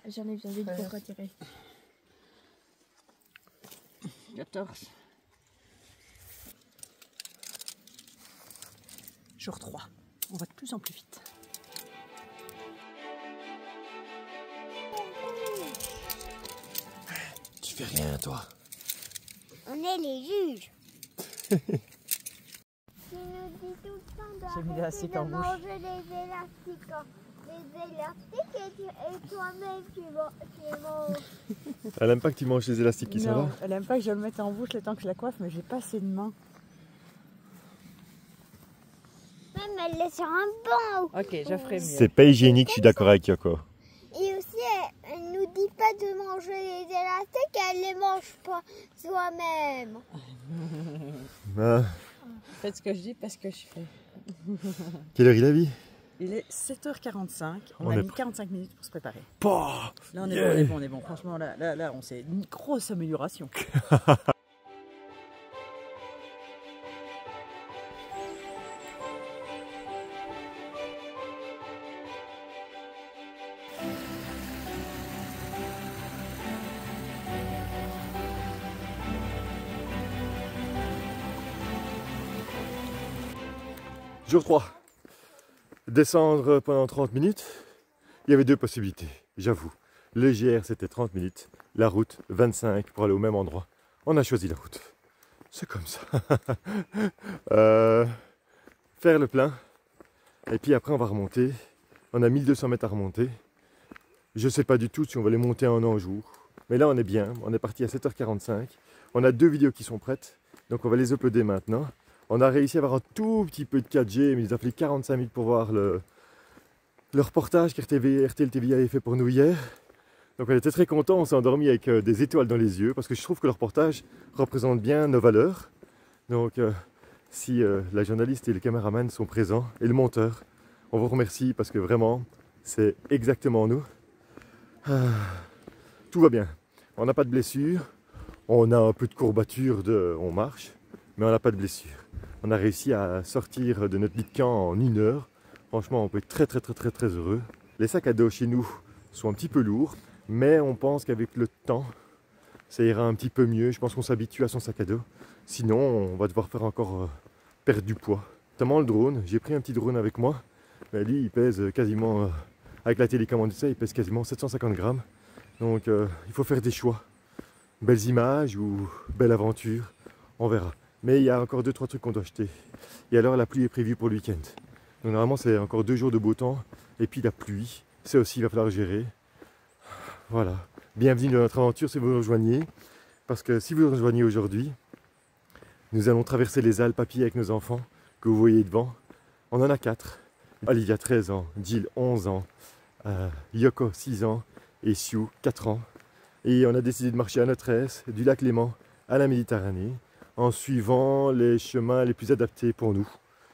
j'en ai besoin d'huile pour retirer. 14. Jour 3. On va de plus en plus vite. Tu fais rien, toi. On est les juges. Tu nous dis tout le temps J'ai mis l'élastique en bouche. manger les élastiques et toi-même tu manges. Elle aime pas que tu manges les élastiques qui sont là. Non, elle aime pas que je le mette en bouche le temps que je la coiffe, mais j'ai pas assez de mains. Même elle est sur un banc. Ok, je ferai mieux. C'est pas hygiénique, je suis d'accord avec Yoko. Et aussi, elle nous dit pas de manger les élastiques, elle les mange pas soi-même. Ah, Faites ce que je dis, pas ce que je fais. quelle heure il a vu? Il est 7h45, on On a est mis 45 minutes pour se préparer. Bah, Là on est yeah. bon, on est bon, on est bon. Franchement là on sait une grosse amélioration. Jour 3. Descendre pendant 30 minutes. Il y avait deux possibilités, j'avoue. Le GR c'était 30 minutes, la route 25 pour aller au même endroit. On a choisi la route. C'est comme ça. Faire le plein. Et puis après on va remonter. On a 1200 mètres à remonter. Je ne sais pas du tout si on va les monter en un jour. Mais là on est bien. On est parti à 7h45. On a 2 vidéos qui sont prêtes. Donc on va les uploader maintenant. On a réussi à avoir un tout petit peu de 4G, mais il nous a fallu 45 minutes pour voir le reportage qu'RTL TV avait fait pour nous hier. Donc on était très contents, on s'est endormi avec des étoiles dans les yeux, parce que je trouve que le reportage représente bien nos valeurs. Donc si la journaliste et le caméraman sont présents, et le monteur, on vous remercie, parce que vraiment, c'est exactement nous. Tout va bien, on n'a pas de blessure, on a un peu de courbature, on marche, mais on n'a pas de blessure. On a réussi à sortir de notre lit de camp en 1 heure. Franchement, on peut être très heureux. Les sacs à dos chez nous sont un petit peu lourds, mais on pense qu'avec le temps, ça ira un petit peu mieux. Je pense qu'on s'habitue à son sac à dos. Sinon, on va devoir faire encore perdre du poids. Notamment le drone. J'ai pris un petit drone avec moi. Mais lui, il pèse quasiment, avec la télécommande et ça, il pèse quasiment 750 grammes. Donc, il faut faire des choix. Belles images ou belle aventure, on verra. Mais il y a encore 2-3 trucs qu'on doit acheter. Et alors la pluie est prévue pour le week-end. Donc normalement c'est encore 2 jours de beau temps. Et puis la pluie, ça aussi il va falloir gérer. Voilà. Bienvenue dans notre aventure si vous nous rejoignez. Parce que si vous nous rejoignez aujourd'hui, nous allons traverser les Alpes à pied avec nos enfants que vous voyez devant. On en a 4. Olivia 13 ans, Jill 11 ans, Yoko 6 ans et Siu 4 ans. Et on a décidé de marcher à notre aise du lac Léman à la Méditerranée, en suivant les chemins les plus adaptés pour nous,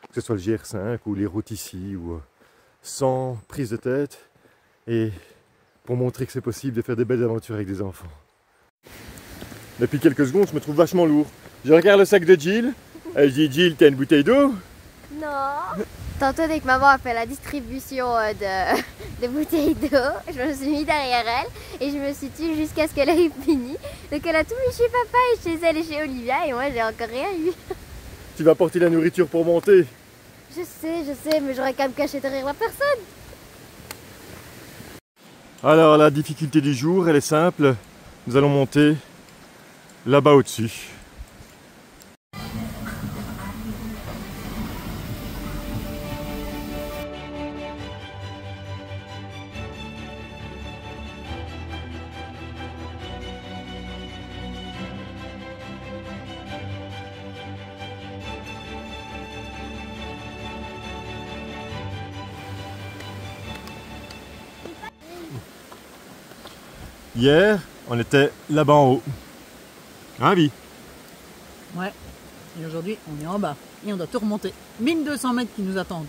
que ce soit le GR5 ou les routes ici, ou sans prise de tête, et pour montrer que c'est possible de faire des belles aventures avec des enfants. Depuis quelques secondes, je me trouve vachement lourd. Je regarde le sac de Jill, et je dis Jill, t'as une bouteille d'eau? Non. Tantôt dès que maman a fait la distribution de bouteilles d'eau, je me suis mis derrière elle et je me suis tue jusqu'à ce qu'elle ait fini. Donc elle a tout mis chez papa et chez elle et chez Olivia et moi j'ai encore rien eu. Tu vas porter la nourriture pour monter? Je sais, mais j'aurais qu'à me cacher derrière la personne. Alors la difficulté du jour, elle est simple. Nous allons monter là-bas au-dessus. Hier, on était là-bas en haut. Hein, Vi? Ouais. Et aujourd'hui, on est en bas. Et on doit tout remonter. 1200 mètres qui nous attendent.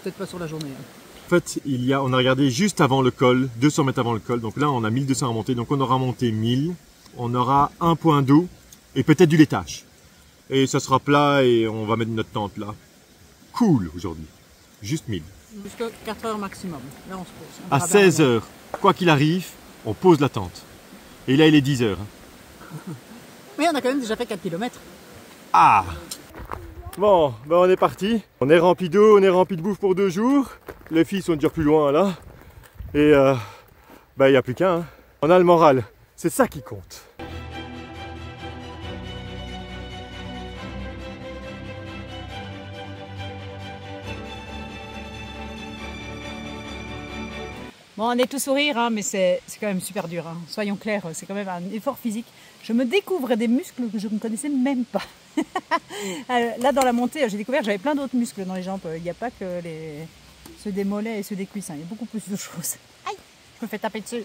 Peut-être pas sur la journée. Hein. En fait, on a regardé juste avant le col, 200 mètres avant le col. Donc là, on a 1200 à monter. Donc on aura monté 1000. On aura un point d'eau et peut-être du laitage. Et ça sera plat et on va mettre notre tente là. Cool aujourd'hui. Juste 1000. Jusqu'à 4 heures maximum. Là, on se pose. À 16 heures, quoi qu'il arrive, on pose la tente. Et là, il est 10 h. Mais on a quand même déjà fait 4 km. Ah! Bon, ben on est parti. On est rempli d'eau, on est rempli de bouffe pour 2 jours. Les filles sont déjà plus loin là. Et ben il n'y a plus qu'un. Hein. On a le moral. C'est ça qui compte. Bon, on est tous sourire, hein, mais c'est quand même super dur. Hein. Soyons clairs, c'est quand même un effort physique. Je me découvre des muscles que je ne connaissais même pas. Là, dans la montée, j'ai découvert que j'avais plein d'autres muscles dans les jambes. Il n'y a pas que ceux des mollets et ceux des cuisses. Hein. Il y a beaucoup plus de choses. Aïe, je me fais taper dessus.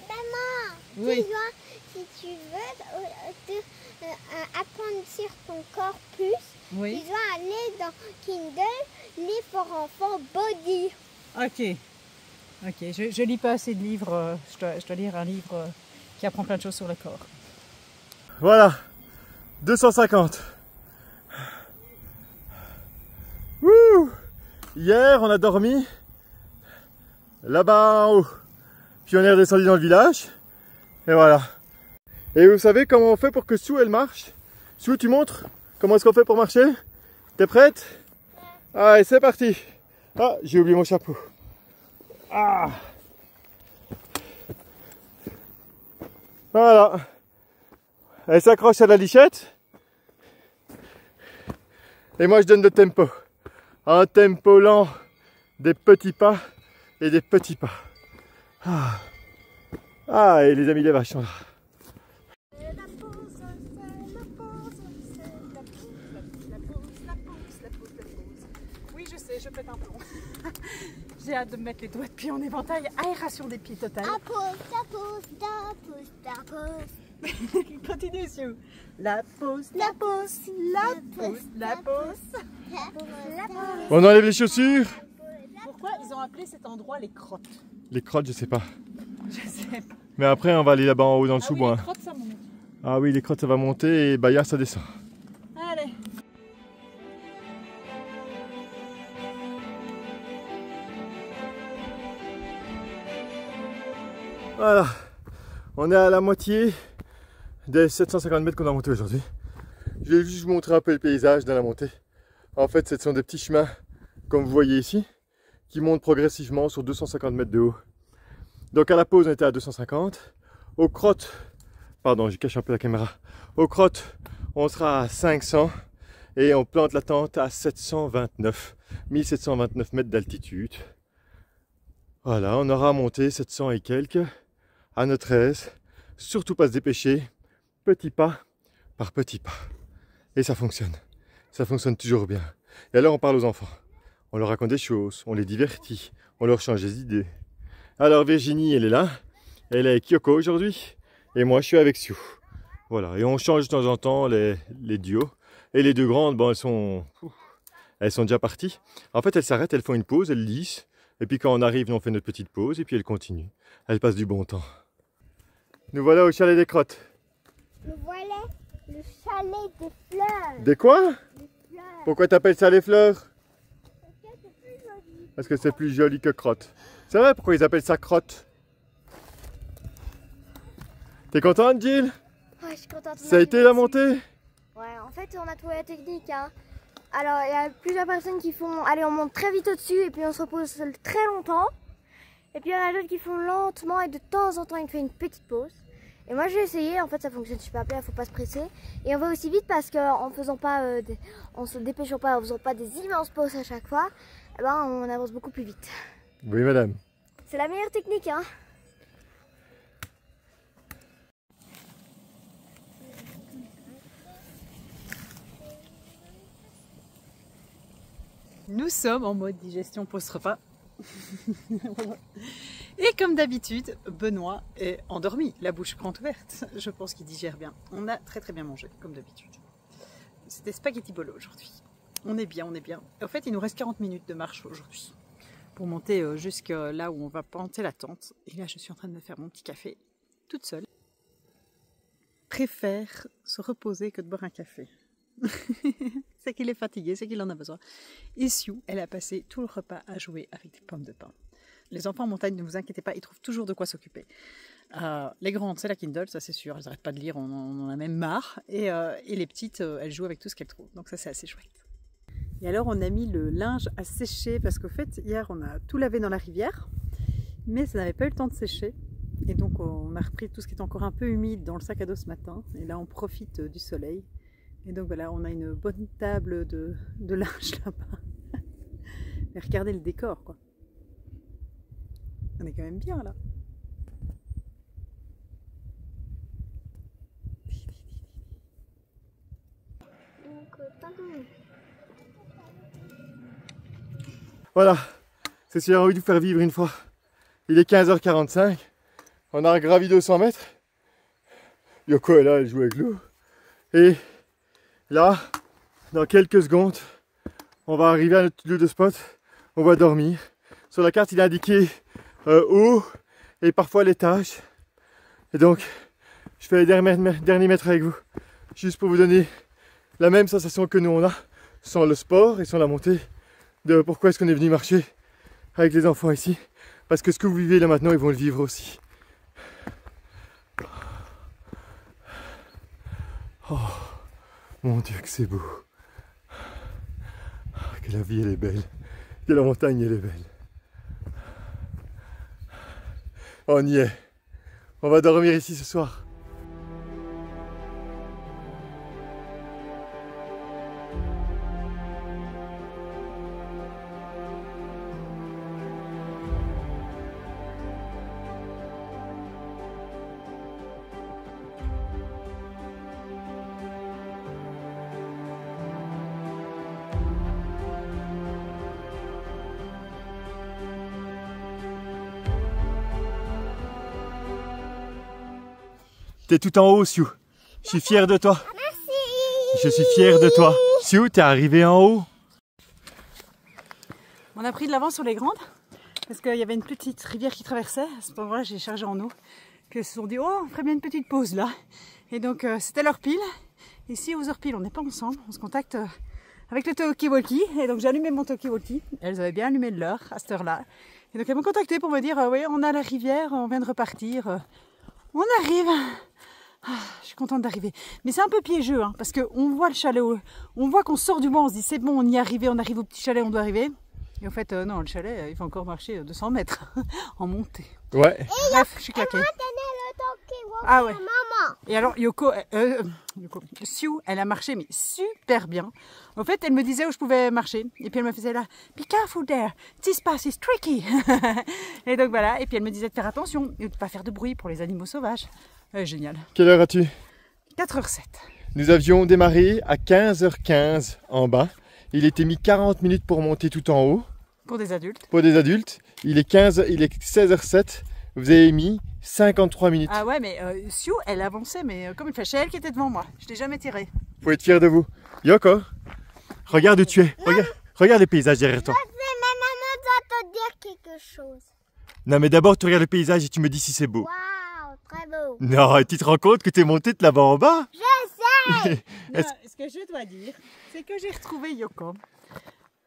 Maman, Oui. tu dois, si tu veux apprendre sur ton corps plus, Oui. tu dois aller dans Kindle, livre pour enfants body. Ok. Ok, je lis pas assez de livres. Je dois lire un livre qui apprend plein de choses sur le corps. Voilà, 250. Wouh! Hier, on a dormi là-bas en haut. Puis on est redescendu dans le village. Et voilà. Et vous savez comment on fait pour que Sue, elle marche? Sue, tu montres comment est-ce qu'on fait pour marcher? T'es prête? Allez, c'est parti. Ah, j'ai oublié mon chapeau. Ah. Voilà. Elle s'accroche à la lichette. Et moi je donne le tempo. Un tempo lent, des petits pas et des petits pas. Ah, ah et les amis les vaches sont là. Oui, je sais, je pète un plomb. J'ai hâte de me mettre les doigts de pied en éventail. Aération des pieds totale. Continue, Sue. La pause, la pause, la pause, la pause. On enlève les chaussures. Pourquoi ils ont appelé cet endroit les crottes? Les crottes, je sais pas. Je sais pas. Mais après, on va aller là-bas en haut dans le sous-bois. Oui, les crottes, ça monte. Ah oui, les crottes, ça va monter et Baya, ça descend. Allez. Voilà. On est à la moitié des 750 mètres qu'on a monté aujourd'hui. Je vais juste vous montrer un peu le paysage dans la montée. En fait, ce sont des petits chemins, comme vous voyez ici, qui montent progressivement sur 250 mètres de haut. Donc à la pause, on était à 250. Aux crottes, pardon, je cache un peu la caméra. Aux crottes, on sera à 500 et on plante la tente à 729, 1729 mètres d'altitude. Voilà, on aura monté 700 et quelques à notre aise. Surtout pas se dépêcher, petit pas par petit pas. Et ça fonctionne toujours bien. Et alors on parle aux enfants, on leur raconte des choses, on les divertit, on leur change des idées. Alors Virginie, elle est là, elle est avec Kyoko aujourd'hui, et moi je suis avec Sue. Voilà, et on change de temps en temps les duos. Et les deux grandes, bon, elles sont déjà parties. En fait, elles s'arrêtent, elles font une pause, elles lissent, et puis quand on arrive, on fait notre petite pause, et puis elles continuent. Elles passent du bon temps. Nous voilà au chalet des crottes. Nous voilà le chalet des fleurs. Des quoi? Des fleurs. Pourquoi t'appelles ça les fleurs? Parce que c'est plus joli que crotte. C'est vrai, pourquoi ils appellent ça crotte? T'es contente, Jill? Ouais, je suis contente. Ça a été la montée? Ouais, en fait, on a trouvé la technique. Hein. Alors, il y a plusieurs personnes qui font... Allez, on monte très vite au-dessus et puis on se repose très longtemps. Et puis, il y en a d'autres qui font lentement et de temps en temps, ils font une petite pause. Et moi, j'ai essayé. En fait, ça fonctionne super bien, il ne faut pas se presser. Et on va aussi vite parce qu'en faisant pas... en se dépêchant pas, en faisant pas des immenses pauses à chaque fois, eh ben, on avance beaucoup plus vite. Oui, madame. C'est la meilleure technique, hein. Nous sommes en mode digestion post-repas. Et comme d'habitude, Benoît est endormi, la bouche grande ouverte. Je pense qu'il digère bien. On a très bien mangé, comme d'habitude. C'était spaghetti bolo aujourd'hui. On est bien, on est bien. En fait, il nous reste 40 minutes de marche aujourd'hui pour monter jusque là où on va planter la tente. Et là, je suis en train de me faire mon petit café toute seule. Préfère se reposer que de boire un café. C'est qu'il est fatigué, c'est qu'il en a besoin. Et Sue, elle a passé tout le repas à jouer avec des pommes de pin. Les enfants en montagne, ne vous inquiétez pas, ils trouvent toujours de quoi s'occuper. Les grandes, c'est la Kindle, ça c'est sûr, elles n'arrêtent pas de lire, on en a même marre. Et les petites, elles jouent avec tout ce qu'elles trouvent, donc ça c'est assez chouette. Et alors on a mis le linge à sécher, parce qu'au fait, hier on a tout lavé dans la rivière, mais ça n'avait pas eu le temps de sécher. Et donc on a repris tout ce qui est encore un peu humide dans le sac à dos ce matin, et là on profite du soleil. Et donc voilà, on a une bonne table de linge là-bas. Mais regardez le décor, quoi. On est quand même bien là. Voilà, c'est ce que j'ai envie de vous faire vivre une fois. Il est 15h45, on a gravi 200 mètres. Yoko est là, elle joue avec l'eau. Et là, dans quelques secondes, on va arriver à notre lieu de spot. On va dormir. Sur la carte, il est indiqué haut et parfois l'étage. Et donc, je fais les derniers mètres avec vous. Juste pour vous donner la même sensation que nous on a, sans le sport et sans la montée, de pourquoi est-ce qu'on est venu marcher avec les enfants ici. Parce que ce que vous vivez là maintenant, ils vont le vivre aussi. Oh, mon Dieu que c'est beau. Que la vie elle est belle. Que la montagne elle est belle. On y est. On va dormir ici ce soir. T'es tout en haut, Siou. Je suis fier de toi. Merci. Je suis fier de toi. Siou, t'es arrivé en haut. On a pris de l'avance sur les grandes, parce qu'il y avait une petite rivière qui traversait. À ce moment-là, j'ai chargé en eau. Qu'ils se sont dit, oh, on ferait bien une petite pause là. Et donc, c'était l'heure pile. Ici, aux heures pile, on n'est pas ensemble. On se contacte avec le talkie-walkie. Et donc, j'ai allumé mon talkie-walkie. Elles avaient bien allumé le leur à cette heure-là. Et donc, elles m'ont contacté pour me dire, oui, on a la rivière, on vient de repartir. On arrive. Ah, je suis contente d'arriver. Mais c'est un peu piégeux, hein, parce qu'on voit le chalet, on voit qu'on sort du bois, on se dit c'est bon, on y est arrivé, on arrive au petit chalet, on doit arriver. Et en fait, non, le chalet, il faut encore marcher 200 mètres en montée. Ouais. Bref, je suis claquée. Ah ouais. Et alors, Yoko, Siou, elle a marché, mais super bien. En fait, elle me disait où je pouvais marcher. Et puis elle me faisait là, be careful there, this path is tricky. Et donc voilà, et puis elle me disait de faire attention et de ne pas faire de bruit pour les animaux sauvages. Génial. Quelle heure as-tu? 4h07. Nous avions démarré à 15h15 en bas. Il était mis 40 minutes pour monter tout en haut. Pour des adultes. Pour des adultes. Il est 16h07. Vous avez mis 53 minutes. Ah ouais, mais Siou, elle avançait, mais comme une flèche. C'est elle qui était devant moi. Je t'ai jamais tiré. Vous pouvez être fier de vous. Yoko, regarde où tu es. Regarde les paysages derrière toi. Mais maman doit te dire quelque chose. Non, mais d'abord, tu regardes le paysage et tu me dis si c'est beau. Waouh, très beau. Non, tu te rends compte que tu es monté de là-bas en bas? Je sais. Non, ce que je dois dire, c'est que j'ai retrouvé Yoko.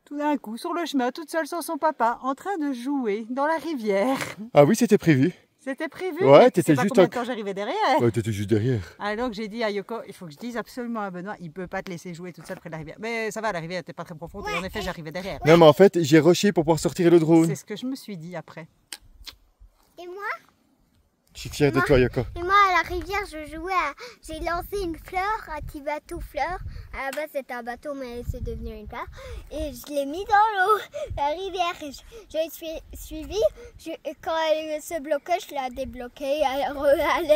Tout d'un coup, sur le chemin, toute seule sans son papa, en train de jouer dans la rivière. Ah oui, c'était prévu. C'était prévu. Ouais, t'étais pas juste combien de temps j'arrivais derrière. Ouais, t'étais juste derrière. Alors j'ai dit à Yoko, il faut que je dise absolument à Benoît, il peut pas te laisser jouer toute seule près de la rivière. Mais ça va, la rivière n'était pas très profonde et en effet j'arrivais derrière. Non, mais en fait, j'ai rushé pour pouvoir sortir le drone. C'est ce que je me suis dit après. Et moi? Je suis fier de toi, Yoko. Et moi, à la rivière, j'ai lancé une fleur, un petit bateau fleur. À la base, c'était un bateau, mais c'est devenu une fleur. Et je l'ai mis dans l'eau, la rivière. Et je l'ai suivi. Quand elle se bloquait, je l'ai débloquée. Elle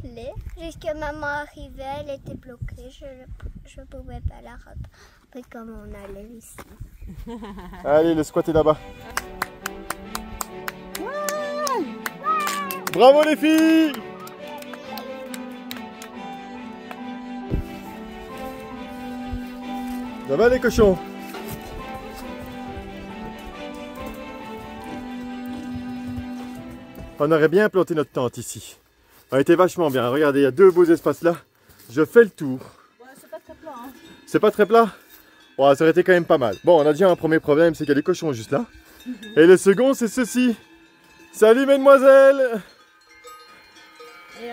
allait. Jusqu'à maman arrivait, elle était bloquée. Je ne pouvais pas la rattraper comme on allait ici. Allez, le squat est là-bas. Bravo les filles! Ça va les cochons? On aurait bien planté notre tente ici. On était vachement bien. Regardez, il y a deux beaux espaces là. Je fais le tour. Ouais, c'est pas très plat. Hein. C'est pas très plat? Ouais, ça aurait été quand même pas mal. Bon, on a déjà un premier problème, c'est qu'il y a des cochons juste là. Et le second, c'est ceci. Salut mesdemoiselles! Et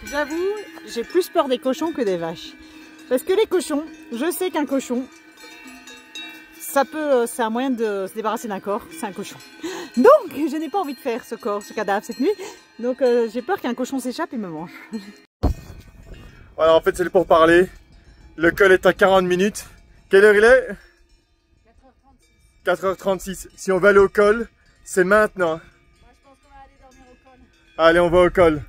j'avoue, j'ai plus peur des cochons que des vaches. Parce que les cochons, je sais qu'un cochon, c'est un moyen de se débarrasser d'un corps, c'est un cochon. Donc, je n'ai pas envie de faire ce cadavre cette nuit. Donc, j'ai peur qu'un cochon s'échappe et me mange. Voilà, en fait, c'est pour parler. Le col est à 40 minutes. Quelle heure il est? 4h36. Si on veut aller au col, c'est maintenant. Moi, je pense qu'on va aller dormir au col. Allez, on va au col.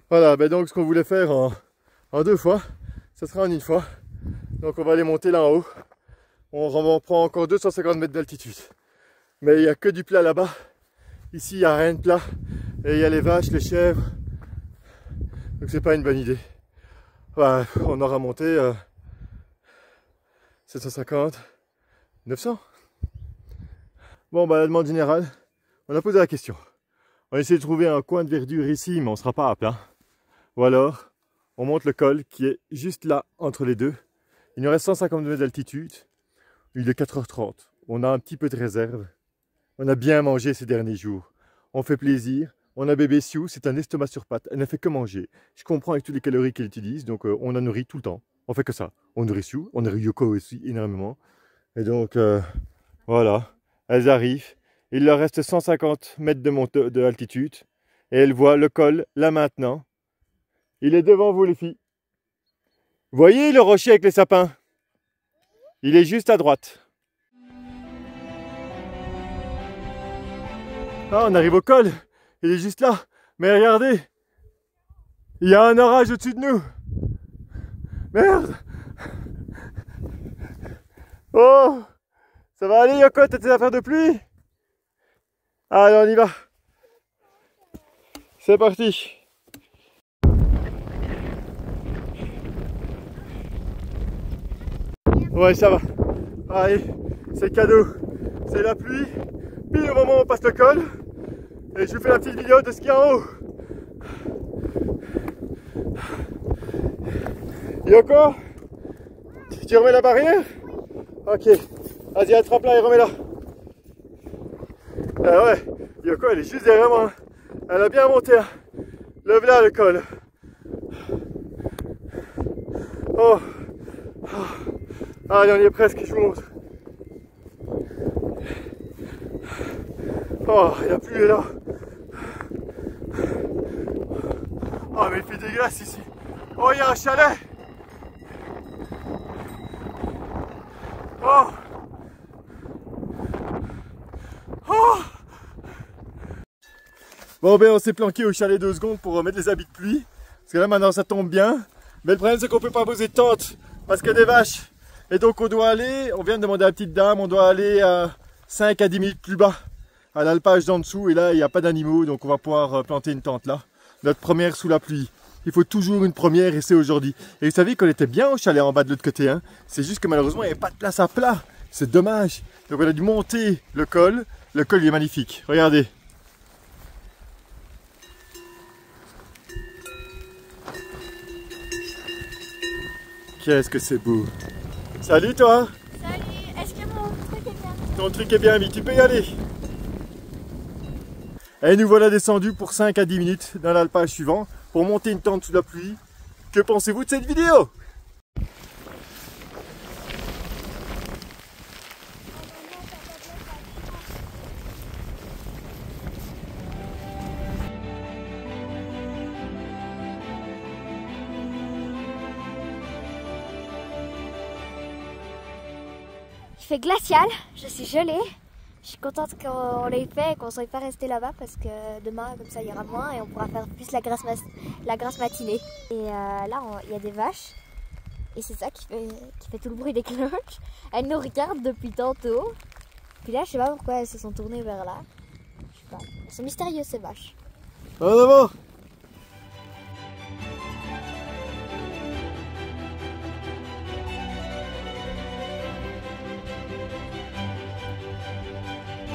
Voilà, ben donc ce qu'on voulait faire en 2 fois, ça sera en 1 fois. Donc on va aller monter là en haut. On prend encore 250 mètres d'altitude. Mais il n'y a que du plat là-bas. Ici, il n'y a rien de plat. Et il y a les vaches, les chèvres. Donc c'est pas une bonne idée. Enfin, on aura monté 750, 900. Bon, bah la demande générale, on a posé la question. On a essayé de trouver un coin de verdure ici, mais on ne sera pas à plat. Ou alors, on monte le col qui est juste là, entre les deux. Il nous reste 150 mètres d'altitude. Il est 4h30. On a un petit peu de réserve. On a bien mangé ces derniers jours. On fait plaisir. On a bébé Sioux, c'est un estomac sur pattes. Elle ne fait que manger. Je comprends avec toutes les calories qu'elle utilise, donc on la nourrit tout le temps. On fait que ça. On nourrit Sioux, on nourrit Yoko aussi énormément. Et donc, voilà. Elles arrivent. Il leur reste 150 mètres de altitude. Et elles voient le col, là maintenant. Il est devant vous, les filles. Voyez le rocher avec les sapins? Il est juste à droite. Ah, on arrive au col. Il est juste là. Mais regardez. Il y a un orage au-dessus de nous. Merde. Oh. Ça va aller, Yoko, t'as tes affaires de pluie? Allez, on y va. C'est parti. Ouais, ça va. Allez, c'est cadeau. C'est la pluie. Pile au moment où on passe le col. Et je vous fais la petite vidéo de ce qu'il y a en haut. Yoko, tu remets la barrière? Ok. Vas-y, attrape-la et remets-la. Ah ouais, Yoko, elle est juste derrière moi. Elle a bien monté. Lève-la le col. Oh. Allez, on y est presque, je vous montre. Oh, il n'y a plus là. Oh, mais il fait dégueulasse ici. Oh, il y a un chalet. Oh. Oh. Bon, ben on s'est planqué au chalet 2 secondes pour remettre les habits de pluie. Parce que là, maintenant, ça tombe bien. Mais le problème, c'est qu'on peut pas poser de tente. Parce qu'il y a des vaches. Et donc, on doit aller, on vient de demander à la petite dame, on doit aller à 5 à 10 minutes plus bas. À l'alpage d'en dessous, et là il n'y a pas d'animaux, donc on va pouvoir planter une tente là. Notre première sous la pluie. Il faut toujours une première et c'est aujourd'hui. Et vous savez qu'on était bien au chalet en bas de l'autre côté, hein. C'est juste que malheureusement il n'y avait pas de place à plat. C'est dommage. Donc on a dû monter le col. Le col il est magnifique. Regardez. Qu'est-ce que c'est beau. Salut toi. Salut, est-ce que mon truc est bien? Ton truc est bien mis, tu peux y aller. Et nous voilà descendus pour 5 à 10 minutes dans l'alpage suivant pour monter une tente sous la pluie. Que pensez-vous de cette vidéo? Il fait glacial, je suis gelée. Je suis contente qu'on l'ait fait et qu'on ne soit pas resté là-bas parce que demain, comme ça, il y aura moins et on pourra faire plus la grasse matinée. Et là, il y a des vaches et c'est ça qui fait tout le bruit des cloches. Elles nous regardent depuis tantôt. Puis là, je sais pas pourquoi elles se sont tournées vers là. Je sais pas. Elles sont mystérieuses, ces vaches. En avant!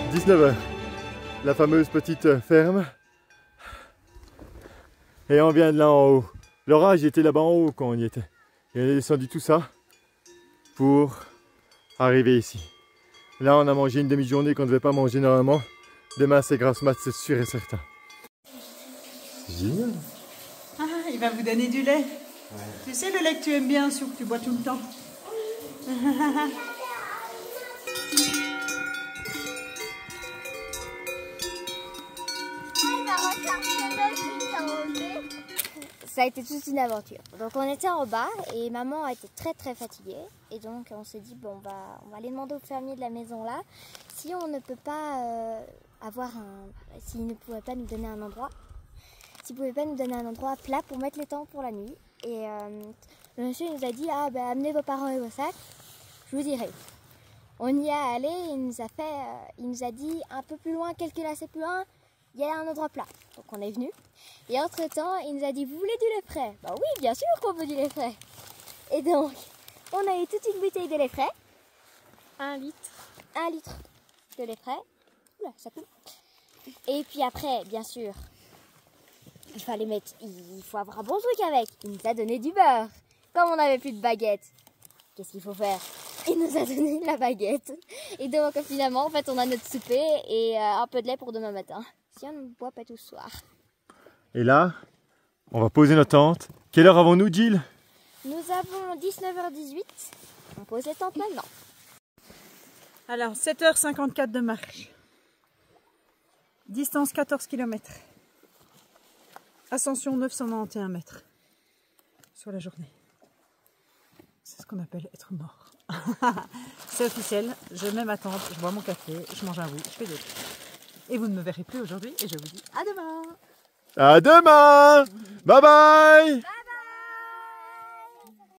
« 19h, la fameuse petite ferme. Et on vient de là en haut. L'orage était là-bas en haut quand on y était. Et on est descendu tout ça pour arriver ici. Là, on a mangé une demi-journée qu'on ne devait pas manger normalement. Demain, c'est grasse mat, c'est sûr et certain. Génial. Ah, il va vous donner du lait. Tu sais le lait que tu aimes bien, Sou, que tu bois tout le temps. Ça a été toute une aventure. Donc on était en bas et maman a été très très fatiguée. Et donc on s'est dit, bon, on va aller demander au fermier de la maison là si on ne peut pas s'il ne pouvait pas nous donner un endroit. S'il ne pouvait pas nous donner un endroit plat pour mettre les tentes pour la nuit. Et le monsieur nous a dit, ah ben amenez vos parents et vos sacs, je vous dirai. On y est allé, il nous a dit un peu plus loin, quelques lacets plus loin, il y a un endroit plat. Donc on est venu. Et entre temps, il nous a dit, vous voulez du lait frais? Bah oui, bien sûr qu'on veut du lait frais. Et donc, on a eu toute une bouteille de lait frais. 1 litre. 1 litre de lait frais. Oula, ça coule. Et puis après, bien sûr, il faut avoir un bon truc avec. Il nous a donné du beurre. Comme on n'avait plus de baguette, qu'est-ce qu'il faut faire? Il nous a donné la baguette. Et donc finalement, en fait, on a notre souper et un peu de lait pour demain matin. Si on ne boit pas tout ce soir. Et là, on va poser notre tente. Quelle heure avons-nous, Jill? Nous avons 19h18. On pose les tentes maintenant. Alors, 7h54 de marche. Distance 14 km. Ascension 991 mètres. Sur la journée. C'est ce qu'on appelle être mort. C'est officiel. Je mets ma tente, je bois mon café, je mange un bout, je fais d'autres. Et vous ne me verrez plus aujourd'hui et je vous dis à demain. À demain. Bye bye.